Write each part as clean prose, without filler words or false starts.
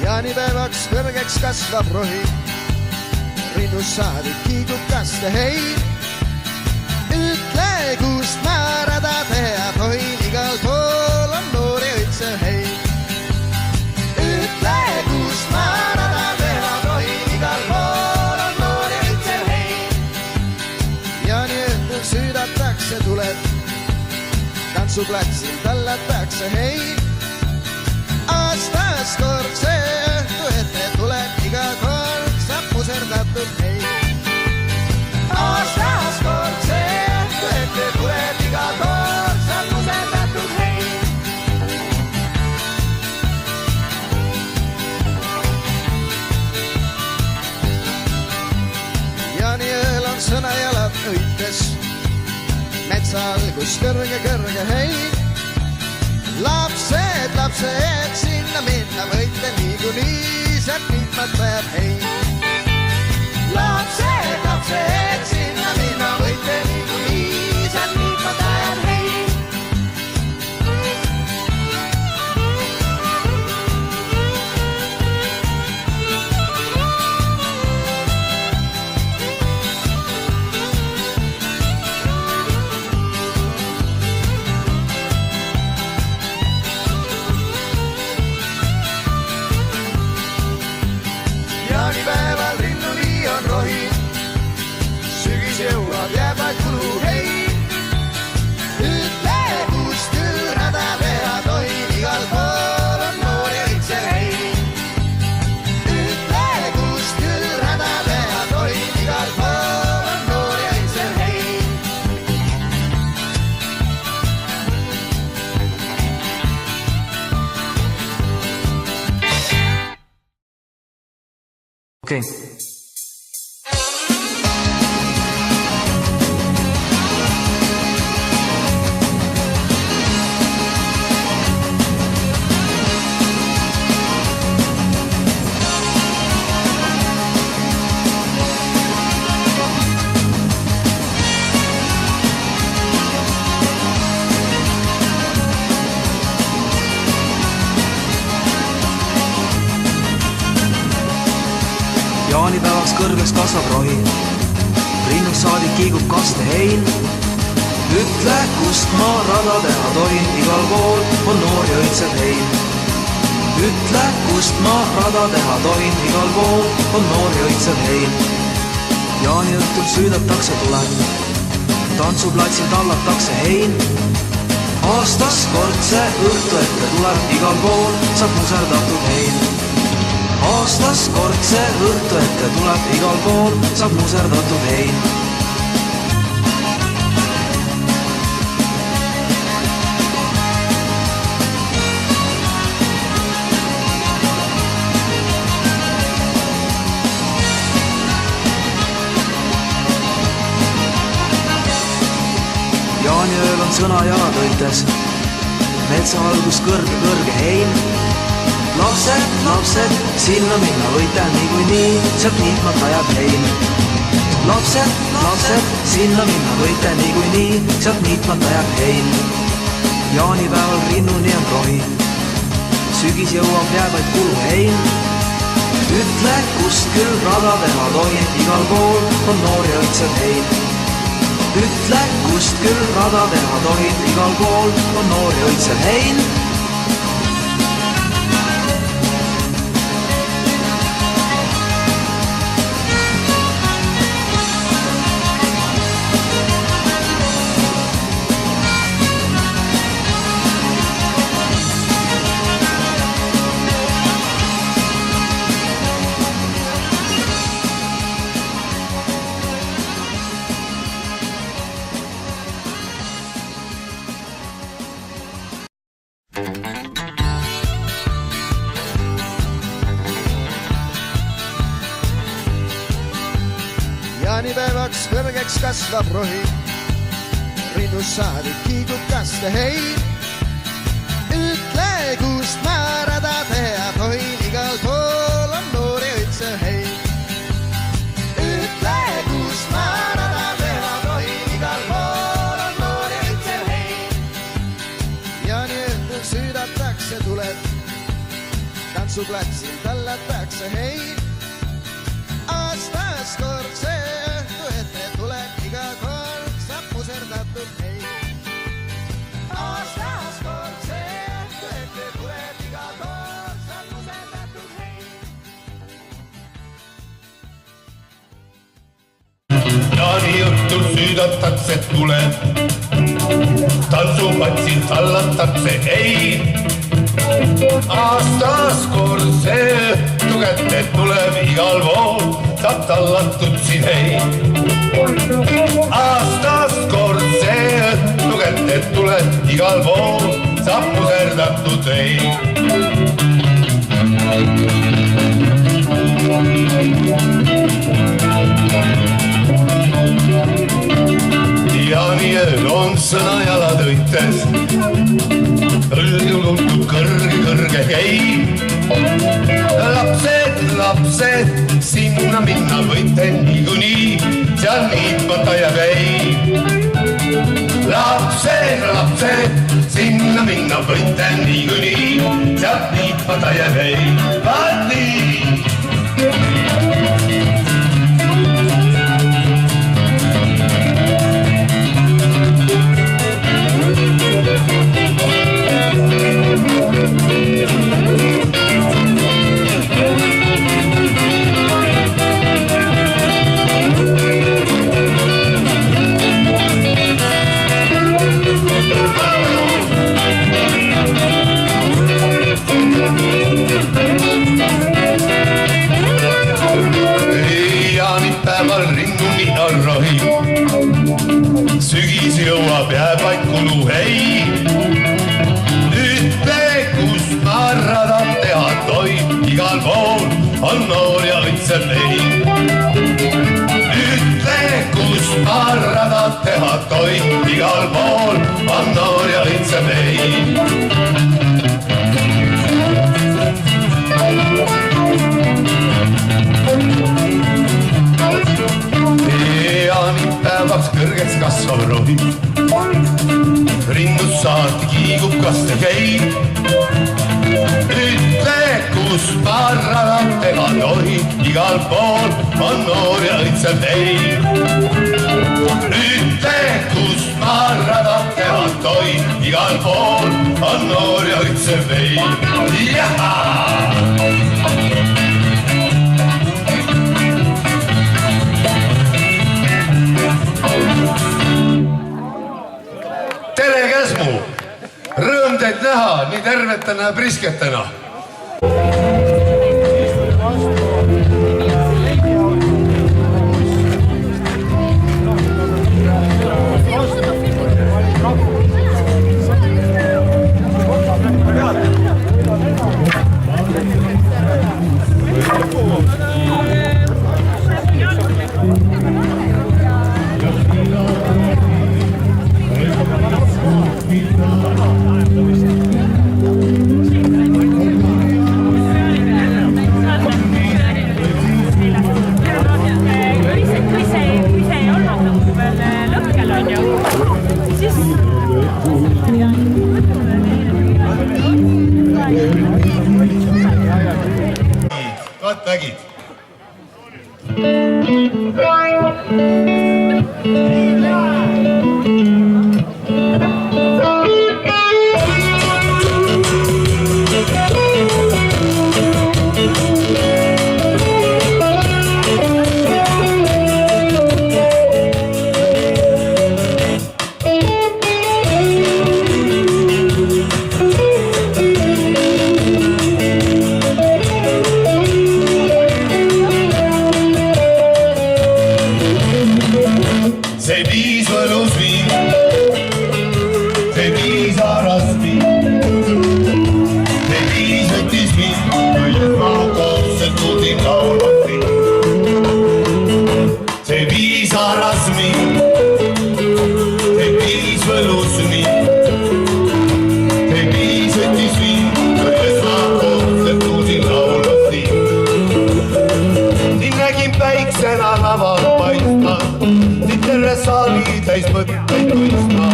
Jaanipäevaks kõrgeks kasvab rohi, rinnus saadik kiigub kaste hein. Ütle, kust ma rada teha tohin, igal pool on noori õitsev hein. Ütle, kust ma rada teha tohin, igal pool on noori õitsev hein. Jaani õhtul süüdatakse tuleb, tantsuplatsil tallatakse hein. Aastas kord see õhtu ette tuleb, iga kord saab muserdatud hein. Aastas kord see õhtu ette tuleb, iga kord saab muserdatud hein. Jaaniööl on sõnajalad õites, metsal kus kõrge hein. Lapsed, sinna minna võite niikuinii, sealt niitmata jääb hein. Lapsed, sinna minna võite niikuinii, sealt niitmata jääb hein. Jaanipäeval rinnuni on rohi, sügis jõuab, jääb vaid kulu hein. Ütle, kust küll rada teha tohin, igal pool on noori õitsev hein. Ütle, kust küll rada teha tohin, igal pool on noori õitsev hein. Okei. Jaanipäevaks kõrgeks kasvab rohi, rinnus saadik kiigub kaste hein. Ütle, kust ma rada teha tohin, igal pool on noori õitsev hein. Ütle, kust ma rada teha tohin, igal pool on noori õitsev hein. Jaani õhtul süüdatakse tuleb, tantsuplatsil tallatakse hein. Aastas kord see õhtu ette tuleb, igal pool saab muserdatud hein. Aastas kord see õhtu ette tuleb, igal pool saab muserdatud hein. Jaaniööl on sõnajalad õites, metsa algus kõrge hein. Lapsed, sinna minna võite niikuinii, sealt niitmata jääb hein. Lapsed, sinna minna võite niikuinii, sealt niitmata jääb hein. Jaanipäeval rinnuni on rohi, sügis jõuab, jääb vaid kulu hein. Ütle, kust küll rada teha tohin, igal pool on noori õitsev hein. Ütle, kust küll rada teha tohin, igal pool on noori õitsev hein. Jaanipäevaks kõrgeks kasvab rohi, rinnus saadik kiigub kaste hein. Ütle, kust ma rada teha tohin, igal pool on noori õitsev hein. Ütle, kust ma rada teha tohin, igal pool tantsuplatsil tallatakse hein. Aastas kord see õhtu ette tuleb, iga kord saab puserdatud hein. Aastas kord see õhtu ette tuleb, iga kord saab puserdatud hein. Jaani õhtul süüdatakse tuleb, tantsuplatsil tallatakse hein. Aastas kord see õhtu kätte tuleb, igal pool saab tallatud siin hein. Aastas kord see õhtu kätte tuleb, igal pool saab puserdatud hein. Jaaniööl on sõna jalad õites, õlgul kuntub kõrge hein. Lapsed, sinna minna võite niikuinii, seal niipata jääb hein. Lapsed, sinna minna võite niikuinii, seal niipata jääb hein. Vaat nii! Jaanipäeval ringuni on rohi, sügis jõuab, jääb vaid kulu hein. Ütle, kus ma rada teha tohin, igal pool on noor ja õitseb hein. Ütle, kus ma rada teha tohin, igal pool on noor ja õitseb hein. Jaanipäevaks kõrgeks kasvav rohi, rinnus saati kiigub kaste hein. Ütle, kus ma rada teha tohin, igal pool on noor ja õitseb hein. Ütle, kus ma rada teha tohin, igal pool on noor ja õitseb hein. Tere Käsmu! Rõõm teid näha nii tervetena ja prisketena. Vaat vägid. See viis võlus viin, see viis aras viin, see viis võttis viin, kõiges ma koosselt tuudin laulvat viin. See viis aras viin, see viis võlus viin, see viis võttis viin, kõiges ma koosselt tuudin laulvat viin. Siin nägin päiksena laval paistma, terve saali täis mõtteid mõistma.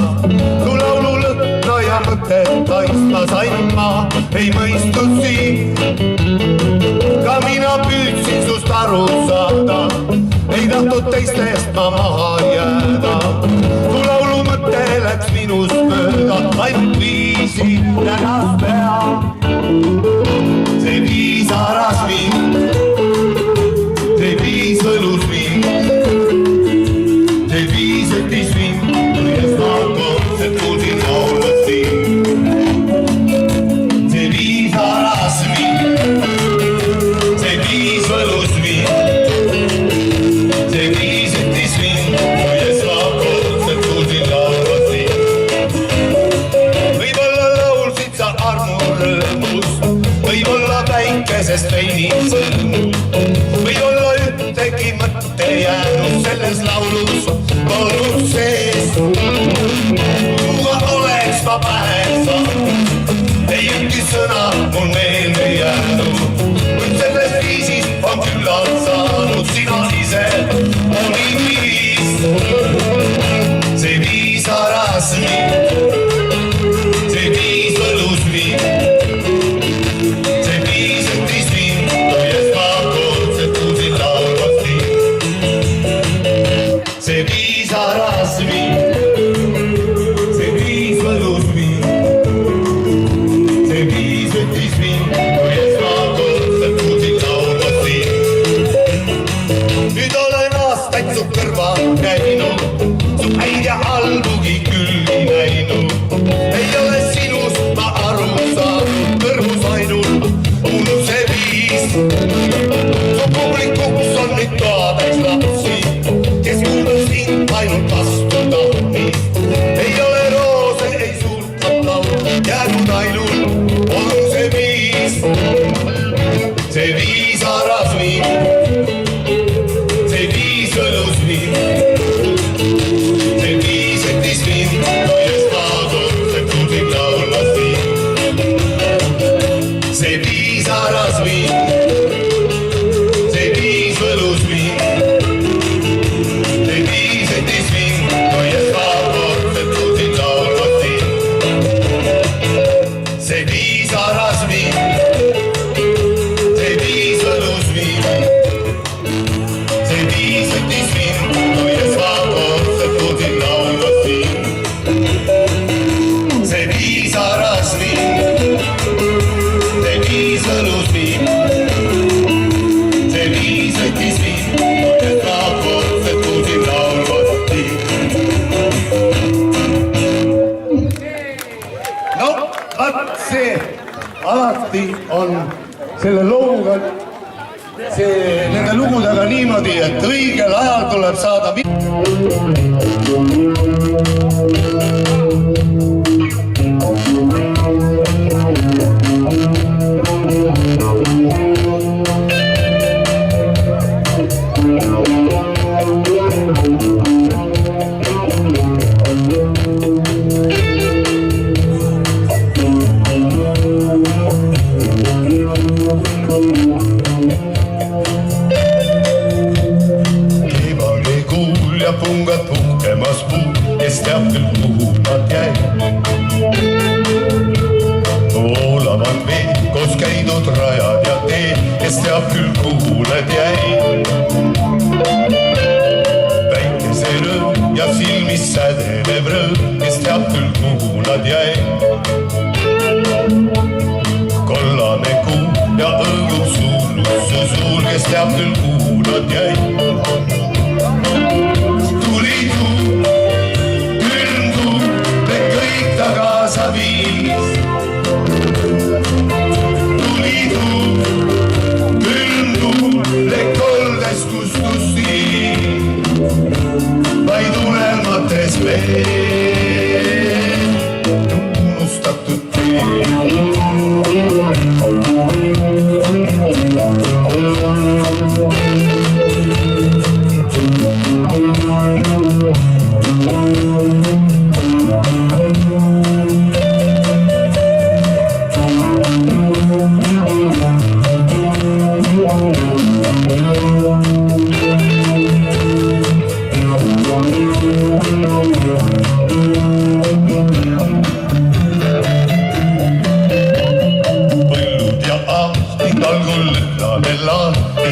Su laulu lõhna ja mõtted kaitsmas ainult ma ei mõistnud sind. Ka mina püüdsin sust aru saada, ei tahtnud teistest ma maha jääda. Su laulu mõte läks minust mööda, ainult viisi nägas pea. See viis aras mind, see viis võlus mind, see viis võttis mind, kui esmakordselt kuulsin laulda sind. See viis aras mind, see viis võlus mind, see viis võttis mind, kui esmakordselt kuulsin laulda sind. Võib-olla laulsid sa armu rõõmus, võib-olla väikesest veinid sõõmus, võib-olla ühtegi mõtte jäänud selles laulus olnud sees. Kuga oleks ma pähe saanud, ei ükski sõna mul meelde jäänud, kuid selles viisis on küllalt saanud sina ise oli viis. See viis aras mind, see viis võlus mind, see viis aras mind, see viis võlus mind, see viis võttis mind, kui esmakordselt kuulsin laulda sind. Nüüd olen aastaid su kõrval käinud, su häid ja halbugi külgi näinud. Ei ole sinust ma aru saanud, kõrvus ainult mul see viis. Su publikuks on nüüd kaadeks lapsi, kes kuulab sind ainult vastu tahtmist. Ei ole roose, ei suurt laulu, jäänud ainult on see viis. See viis aras mind, see viis võlus mind, see viis võttis mind, kui esmakordselt kuulsin laulda sind. See viis aras mind, see viis võlus mind, see viis aras mind, see viis võlus mind, see viis võttis mind, kui esmakordselt kuulsin laulda sind. See viis aras mind, see viis võlus mind, see viis võttis mind, kui esmakordselt kuulsin laulda sind. No, vaat see alati on selle looga, nende lugudega niimoodi, et õigel ajal tuleb saada pungad puhkemas puu, kes teab küll, kuhu nad jäid. Voolavad veed, koos käidud rajad ja teed, kes teab küll, kuhu nad jäid. Päikeserõõm ja silmis sädenev rõõm, kes teab küll, kuhu nad jäid. Kollane kuu ja õõgusuul, ussusuul, kes teab küll, kuhu nad jäid. Tagasa viis. Tuli tuu, külm tuu, lekkoldes kustus siin. Vaid unelmates veel, unustatud teel.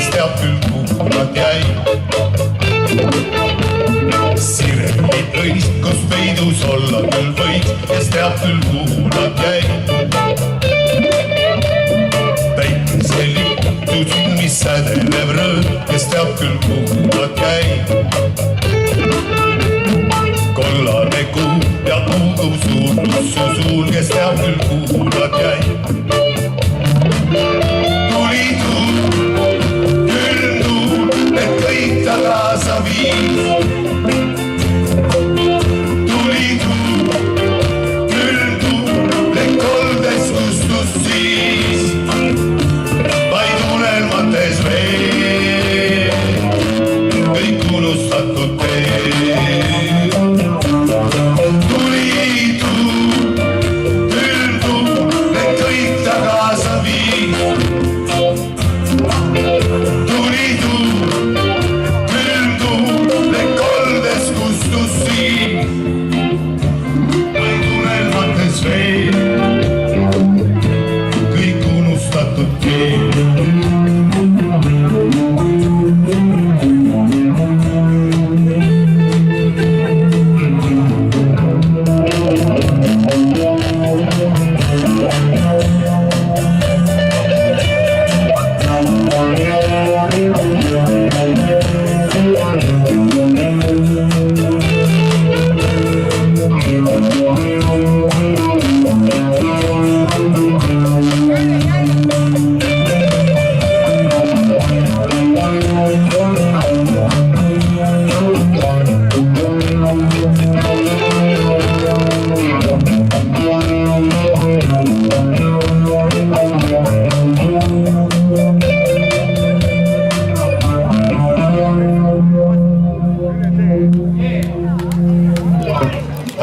kes teab küll, kuhu nad jäi. Sirenid õiskus peidus olla küll võiks, kes teab küll, kuhu nad jäi. Päikeselitus, mis sädelev rõõm, kes teab küll, kuhu nad jäi. Kollane kuu ja puudub suurlus su suul, kes teab küll, kuhu nad jäi. Tuli tuul, külm tuul, et kõik ta kaasa viis. Tuli tuul, külm tuul, et koldes kustus siis. Vaid unelmates veel kõik unustatud teed.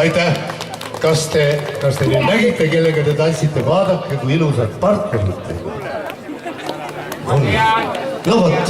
Aitäh! Kas te nüüd nägite, kellega te tantsite? Vaadake, kui ilusad partnerid teil on. No vot!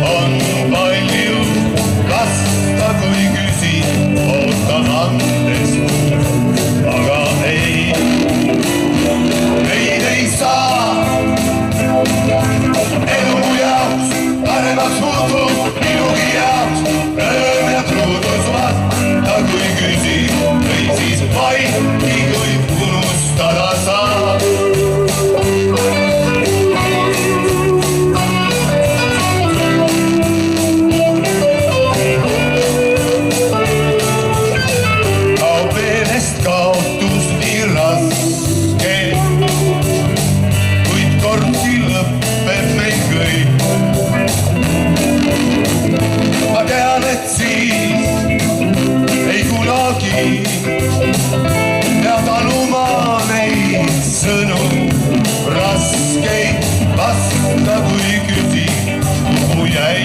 On palju lasta, kui küsi, ootan andest, aga neid ei saa. Elu mu jaoks paremaks muutub, minugi jaoks rõõm ja truudus vaata, kui küsi, või siis vaidki, kui unustada saab. Pead aluma neid sõnu raskeid, vasta kui küsi, kuhu jäi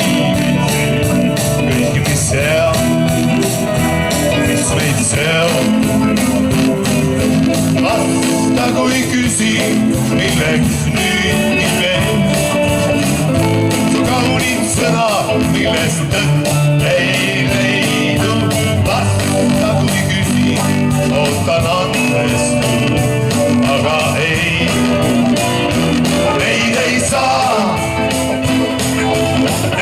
kõik, mis seal, mis meid seab. Vasta kui küsi, milleks nüüdki veel, su kaunid sõna, millest tõtt ei leidu. Vasta kui küsi, ootan andest, aga neid ei saa.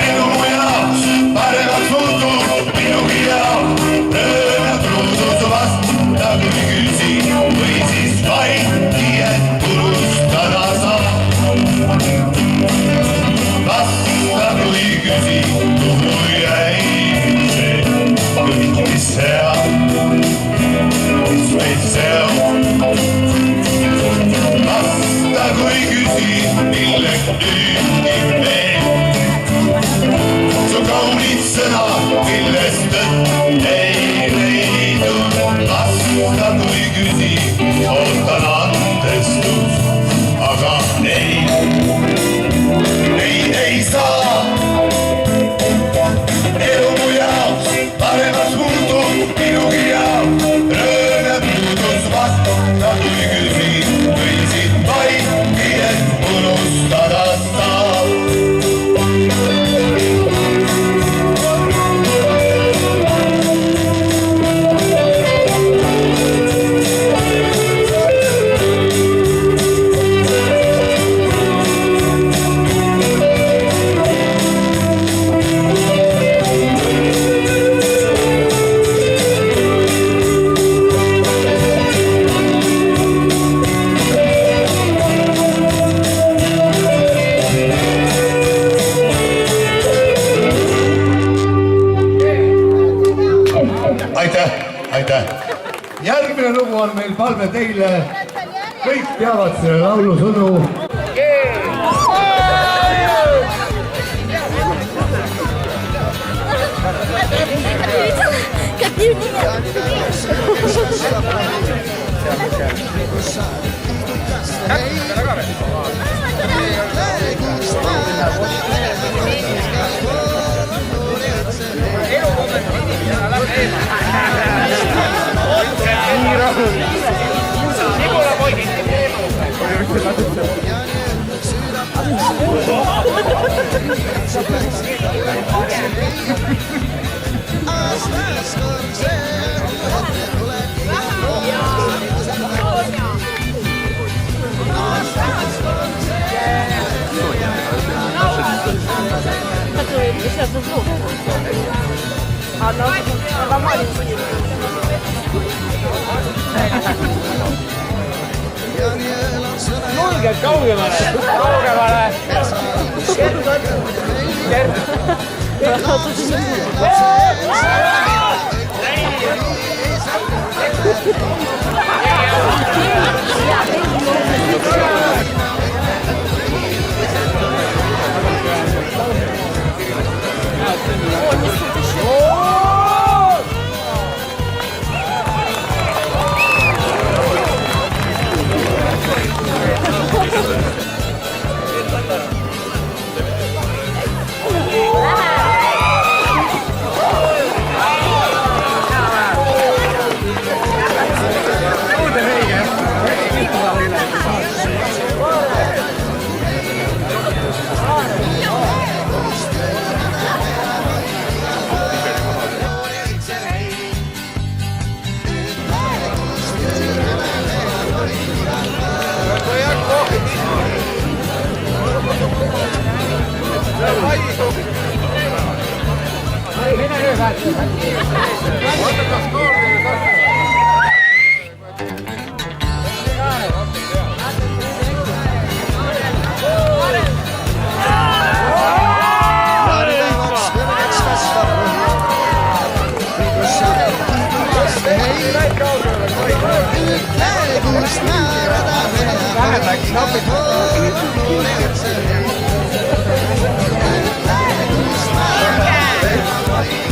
Elu mu jaoks paremaks muutub, minugi jaoks rõõm ja truudus vasta kui küsi, või siis vaidki, et unustada saab. Vasta kui küsi. see on. Vasta kui küsid, milleks nüüd veel. Su kaunid sõnad, millest tõtt ei leidu. Vasta kui küsid, ootan andestust, aga neid ei saa. Elu mu jaoks paremaks muutub, minugi jaoks rõõme puudus. Vasta kui küsid, võisid vaid kiirelt unustada saab. Aitäh! Järgmine lugu on meil palve teile. Kõik teavad selle laulu sõnu. Julge kaugemale! Kaugemale!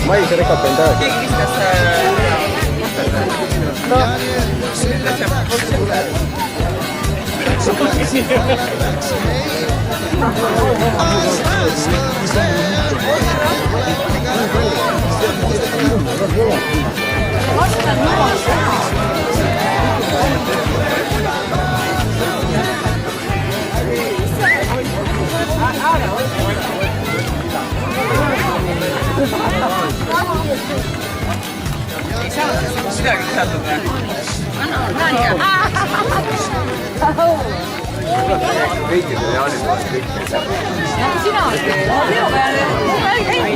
Mais recapendado. kõikidele jaanipäevast kõik. Sina Leo peale. Ei,